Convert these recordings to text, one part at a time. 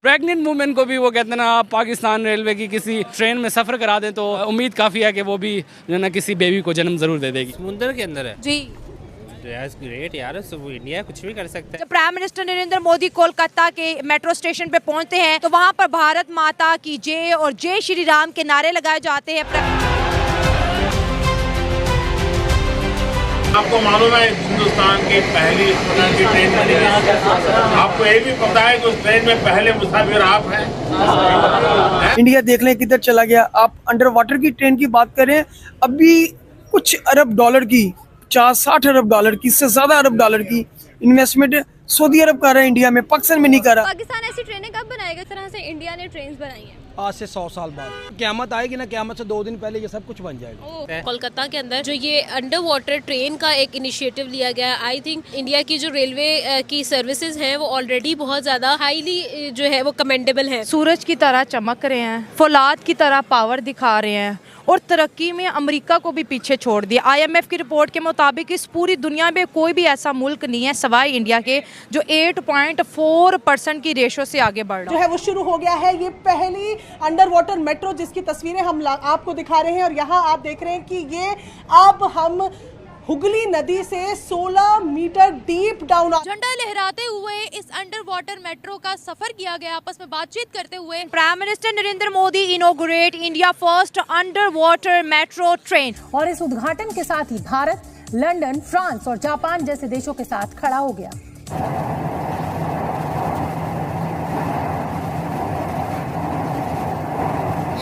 Pregnant women को भी वो कहते हैं ना, आप पाकिस्तान रेलवे की किसी ट्रेन में सफ़र करा दें तो उम्मीद काफ़ी है कि वो भी जो है ना किसी बेबी को जन्म ज़रूर दे देगी। समुंदर के अंदर है जी। ग्रेट यार, सब इंडिया कुछ भी कर सकता है। जब प्राइम मिनिस्टर नरेंद्र मोदी कोलकाता के मेट्रो स्टेशन पे पहुंचते हैं तो वहां पर भारत माता की जय और जय श्री राम के नारे लगाए जाते हैं। आपको मालूम है हिंदुस्तान की पहली इस प्रकार की ट्रेन बनी है। आपको ये भी पता है कि उस ट्रेन में पहले मुसाफिर आप हैं। इंडिया देख लें किधर चला गया। आप अंडर वाटर की ट्रेन की बात करें, अभी कुछ अरब डॉलर की, 50-60 अरब डॉलर की, इससे ज्यादा अरब डॉलर की इन्वेस्टमेंट सऊदी अरब कर रहा है इंडिया में, पाकिस्तान में नहीं कर रहा। पाकिस्तान ऐसी ट्रेनें कब बनाएगा? इस तरह से इंडिया ने ट्रेन्स बनाई हैं। आज से 100 साल बाद क़यामत आएगी ना, क़यामत से 2 दिन पहले ये सब कुछ बन जाएगा। कोलकाता के अंदर जो ये अंडर वाटर ट्रेन का एक इनिशिएटिव लिया गया, आई थिंक इंडिया की जो रेलवे की सर्विसेज हैं वो ऑलरेडी बहुत ज्यादा हाईली जो है वो कमेंडेबल है। सूरज की तरह चमक रहे हैं, फौलाद की तरह पावर दिखा रहे हैं और तरक्की में अमेरिका को भी पीछे छोड़ दिया। IMF की रिपोर्ट के मुताबिक इस पूरी दुनिया में कोई भी ऐसा मुल्क नहीं है सवाई इंडिया के जो 8.4% की रेशो से आगे बढ़ रहा जो है वो शुरू हो गया है। ये पहली अंडर वाटर मेट्रो जिसकी तस्वीरें हम आपको दिखा रहे हैं और यहाँ आप देख रहे हैं कि ये अब हम हुगली नदी से 16 मीटर डीप डाउन झंडा लहराते हुए इस अंडर वाटर मेट्रो का सफर किया गया, आपस में बातचीत करते हुए। Prime minister Narendra Modi inaugurate India first under water metro train. और इस उद्घाटन के साथ ही भारत, लंदन, फ्रांस और जापान जैसे देशों के साथ खड़ा हो गया।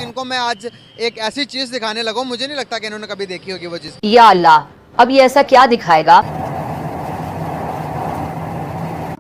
इनको मैं आज एक ऐसी चीज दिखाने लगा, मुझे नहीं लगता कि इन्होंने कभी देखी होगी वो चीज। या अल्लाह, अब ये ऐसा क्या दिखाएगा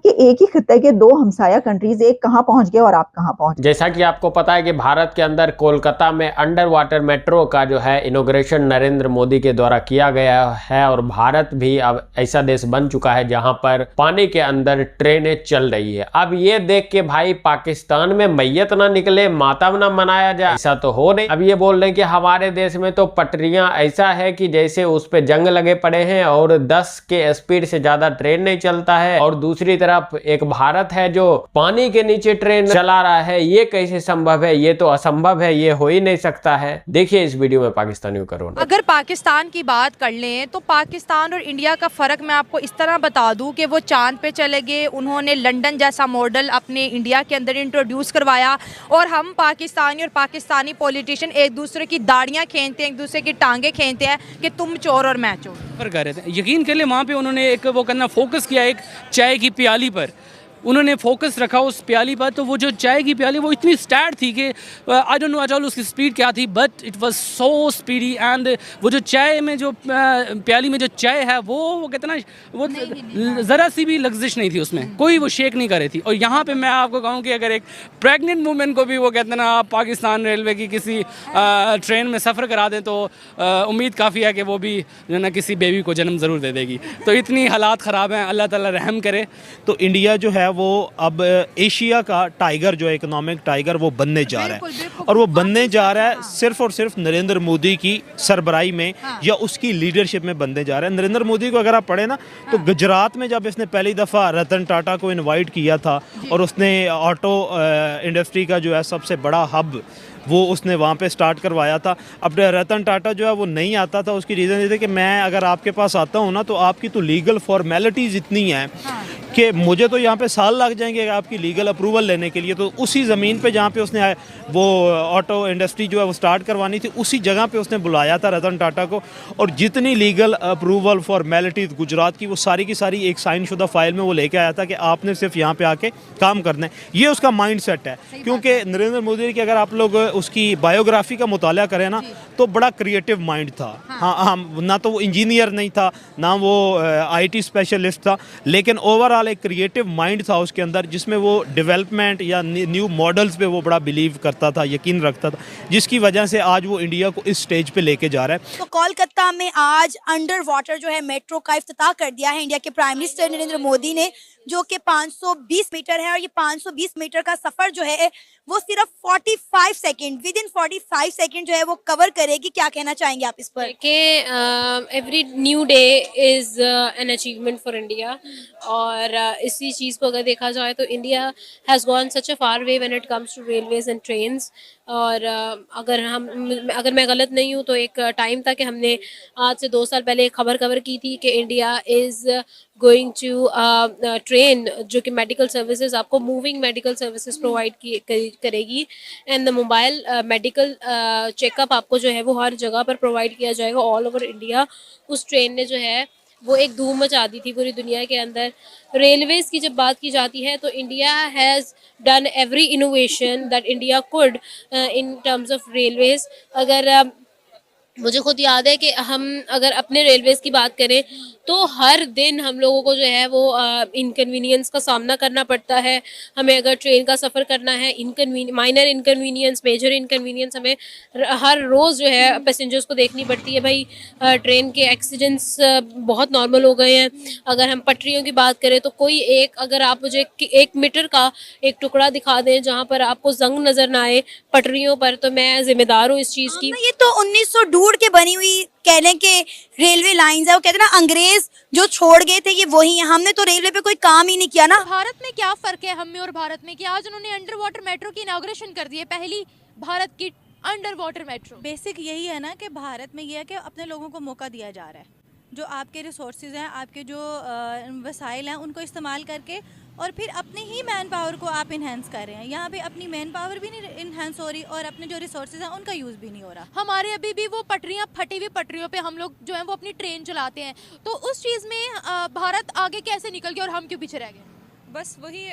कि एक ही खित्ते के 2 हमसाया कंट्रीज, एक कहां पहुंच गए और आप कहां पहुंच। जैसा कि आपको पता है कि भारत के अंदर कोलकाता में अंडर वाटर मेट्रो का जो है इनॉग्रेशन नरेंद्र मोदी के द्वारा किया गया है और भारत भी अब ऐसा देश बन चुका है जहां पर पानी के अंदर ट्रेनें चल रही है। अब ये देख के भाई पाकिस्तान में मैयत ना निकले, मातम ना मनाया जाए, ऐसा तो हो नहीं। अब ये बोल रहे हैं कि हमारे देश में तो पटरियां ऐसा है कि जैसे उस पे जंग लगे पड़े हैं और 10 के स्पीड से ज्यादा ट्रेन नहीं चलता है, और दूसरी तरफ एक भारत है जो पानी के नीचे ट्रेन चला रहा है। ये कैसे संभव है? ये तो असंभव है, ये हो ही नहीं सकता है। देखिए इस वीडियो में पाकिस्तानियों का रोना। अगर पाकिस्तान की बात कर लें तो पाकिस्तान और इंडिया का फर्क मैं आपको इस तरह बता दूं कि वो चांद पे चले गए, उन्होंने लंदन जैसा मॉडल अपने इंडिया के अंदर इंट्रोड्यूस करवाया और हम पाकिस्तानी और पाकिस्तानी पॉलिटिशियन एक दूसरे की दाढ़ियां खींचते हैं, एक दूसरे की टांगे खींचते हैं कि तुम चोर और मैं चोर। कर रहे थे यकीन कर ले, वहाँ पे उन्होंने एक वो करना फोकस किया, एक चाय की प्याली पर उन्होंने फोकस रखा उस प्याली पर। तो वो जो चाय की प्याली वो इतनी स्टैट थी कि I don't know at all उसकी स्पीड क्या थी, but it was so speedy. And वो जो चाय में जो प्याली में जो चाय है वो कहते ना, वो ज़रा सी भी लग्जिश नहीं थी उसमें, कोई वो शेक नहीं कर रही थी। और यहाँ पे मैं आपको कहूँ कि अगर एक प्रेग्नेंट वुमेन को भी वो कहते ना, आप पाकिस्तान रेलवे की किसी ट्रेन में सफ़र करा दें तो उम्मीद काफ़ी है कि वो भी जो है ना किसी बेबी को जन्म ज़रूर दे देगी। तो इतनी हालात ख़राब हैं, अल्लाह ताला रहम करे। तो इंडिया जो है वो अब एशिया का टाइगर, जो इकोनॉमिक टाइगर, वो बनने जा रहा है। और वो बनने जा रहा है सिर्फ और सिर्फ नरेंद्र मोदी की सरबराही में या उसकी लीडरशिप में बनने जा रहा है। नरेंद्र मोदी को अगर आप पढ़े ना तो गुजरात में जब इसने पहली दफ़ा रतन टाटा को इनवाइट किया था और उसने ऑटो इंडस्ट्री का जो है सबसे बड़ा हब वो उसने वहाँ पे स्टार्ट करवाया था। अब रतन टाटा जो है वो नहीं आता था, उसकी रीज़न ये थे कि मैं अगर आपके पास आता हूँ ना तो आपकी तो लीगल फॉर्मेलिटीज़ इतनी हैं कि मुझे तो यहाँ पे साल लग जाएंगे आपकी लीगल अप्रूवल लेने के लिए। तो उसी ज़मीन पे जहाँ पे उसने वो ऑटो इंडस्ट्री जो है वो स्टार्ट करवानी थी, उसी जगह पे उसने बुलाया था रतन टाटा को। और जितनी लीगल अप्रूवल फॉर्मेलिटीज़ गुजरात की, वो सारी की सारी एक साइन शुदा फाइल में वो लेके आया था कि आपने सिर्फ यहाँ पे आके काम करना है। ये उसका माइंड सेट है, क्योंकि नरेंद्र मोदी की अगर आप लोग उसकी बायोग्राफी का मुताला करें ना तो बड़ा क्रिएटिव माइंड था। हाँ, ना तो वो इंजीनियर नहीं था, ना वो IT स्पेशलिस्ट था, लेकिन ओवरऑल एक क्रिएटिव माइंड था उसके अंदर, जिसमें वो डेवलपमेंट या न्यू मॉडल्स पे वो बड़ा बिलीव करता था, यकीन रखता था, जिसकी वजह से आज वो इंडिया को इस स्टेज पे लेके जा रहा है। तो कोलकाता में आज अंडर वाटर जो है मेट्रो का इफ्तिताह कर दिया है इंडिया के प्राइम मिनिस्टर नरेंद्र मोदी ने। जो कि 520 मीटर है, और ये 520 मीटर का सफर जो है वो सिर्फ 45 सेकंड, विद इन 45 सेकंड जो है वो कवर करेगी। क्या कहना चाहेंगे आप इस पर? Every new day is an achievement for India, और इसी चीज़ को अगर देखा जाए तो India has gone such a far way when it comes to railways and trains. और अगर मैं गलत नहीं हूँ तो एक टाइम था कि हमने आज से 2 साल पहले एक खबर कवर की थी कि India is going to train, जो कि मेडिकल सर्विसेज, आपको मूविंग मेडिकल सर्विसेज प्रोवाइड करेगी, and the mobile medical checkup आपको जो है वो हर जगह पर प्रोवाइड किया जाएगा ऑल ओवर इंडिया। उस ट्रेन ने जो है वो एक धूम मचा दी थी पूरी दुनिया के अंदर। रेलवेज़ की जब बात की जाती है तो India has done every innovation that India could in terms of Railways. अगर मुझे खुद याद है कि हम अगर अपने रेलवेज़ की बात करें तो हर दिन हम लोगों को जो है वो इनकन्वीनियंस का सामना करना पड़ता है। हमें अगर ट्रेन का सफ़र करना है, माइनर इनकन्वीनियंस, मेजर इनकन्वीनियंस हमें हर रोज़ जो है पैसेंजर्स को देखनी पड़ती है। भाई ट्रेन के एक्सीडेंट्स बहुत नॉर्मल हो गए हैं। अगर हम पटरियों की बात करें तो कोई एक, अगर आप मुझे 1 मीटर का एक टुकड़ा दिखा दें जहाँ पर आपको जंग नज़र ना आए पटरियों पर, तो मैं जिम्मेदार हूँ इस चीज़ की। ये तो 1902 के बनी हुई कह लें कि रेलवे लाइंस है, वो कहते हैं ना अंग्रेज जो छोड़ गए थे ये वही है, हमने तो रेलवे पे कोई काम ही नहीं किया ना। भारत में क्या फर्क है हम में और भारत में कि आज उन्होंने अंडर वाटर मेट्रो की इनॉग्रेशन कर दी है, पहली भारत की अंडर वाटर मेट्रो। बेसिक यही है ना कि भारत में ये है कि अपने लोगों को मौका दिया जा रहा है, जो आपके रिसोर्सेज हैं, आपके जो वसाइल हैं उनको इस्तेमाल करके, और फिर अपनी ही मैन पावर को आप इन्हेंस कर रहे हैं। यहाँ पे अपनी मैन पावर भी नहीं इन्हेंस हो रही और अपने जो रिसोर्सेज हैं उनका यूज़ भी नहीं हो रहा। हमारे अभी भी वो पटरियाँ, फटी हुई पटरियों पे हम लोग जो है वो अपनी ट्रेन चलाते हैं, तो उस चीज़ में भारत आगे कैसे निकल गया और हम क्यों पीछे रह गए? बस वही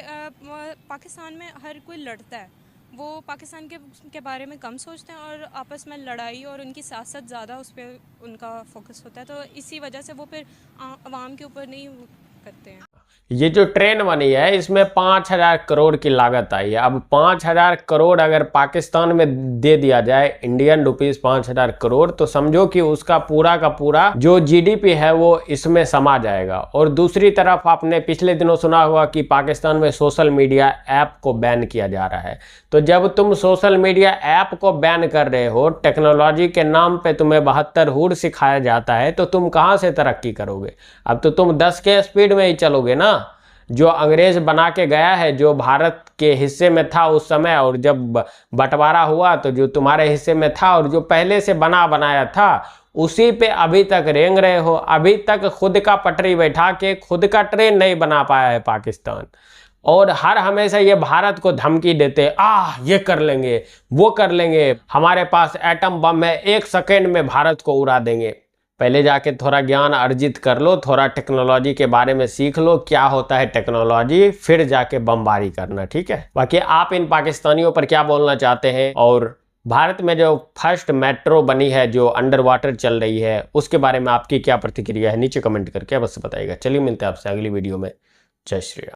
पाकिस्तान में हर कोई लड़ता है, वो पाकिस्तान के बारे में कम सोचते हैं और आपस में लड़ाई और उनकी सियासत ज़्यादा उस पर उनका फोकस होता है, तो इसी वजह से वो फिर आवाम के ऊपर नहीं करते हैं। ये जो ट्रेन बनी है इसमें 5,000 करोड़ की लागत आई है। अब 5,000 करोड़ अगर पाकिस्तान में दे दिया जाए, इंडियन रुपीस 5,000 करोड़, तो समझो कि उसका पूरा का पूरा जो जीडीपी है वो इसमें समा जाएगा। और दूसरी तरफ आपने पिछले दिनों सुना होगा कि पाकिस्तान में सोशल मीडिया ऐप को बैन किया जा रहा है। तो जब तुम सोशल मीडिया ऐप को बैन कर रहे हो, टेक्नोलॉजी के नाम पे तुम्हें 72 हूर सिखाया जाता है, तो तुम कहाँ से तरक्की करोगे? अब तो तुम 10 के स्पीड में ही चलोगे ना। जो अंग्रेज बना के गया है, जो भारत के हिस्से में था उस समय, और जब बंटवारा हुआ तो जो तुम्हारे हिस्से में था और जो पहले से बनाया था उसी पे अभी तक रेंग रहे हो। अभी तक खुद का पटरी बैठा के खुद का ट्रेन नहीं बना पाया है पाकिस्तान, और हर हमेशा ये भारत को धमकी देते, ये कर लेंगे, वो कर लेंगे, हमारे पास एटम बम है, 1 सेकेंड में भारत को उड़ा देंगे। पहले जाके थोड़ा ज्ञान अर्जित कर लो, थोड़ा टेक्नोलॉजी के बारे में सीख लो, क्या होता है टेक्नोलॉजी, फिर जाके बमबारी करना, ठीक है। बाकी आप इन पाकिस्तानियों पर क्या बोलना चाहते हैं, और भारत में जो फर्स्ट मेट्रो बनी है जो अंडर वाटर चल रही है उसके बारे में आपकी क्या प्रतिक्रिया है, नीचे कमेंट करके बस बताइएगा। चलिए मिलते हैं आपसे अगली वीडियो में। जय श्री राम।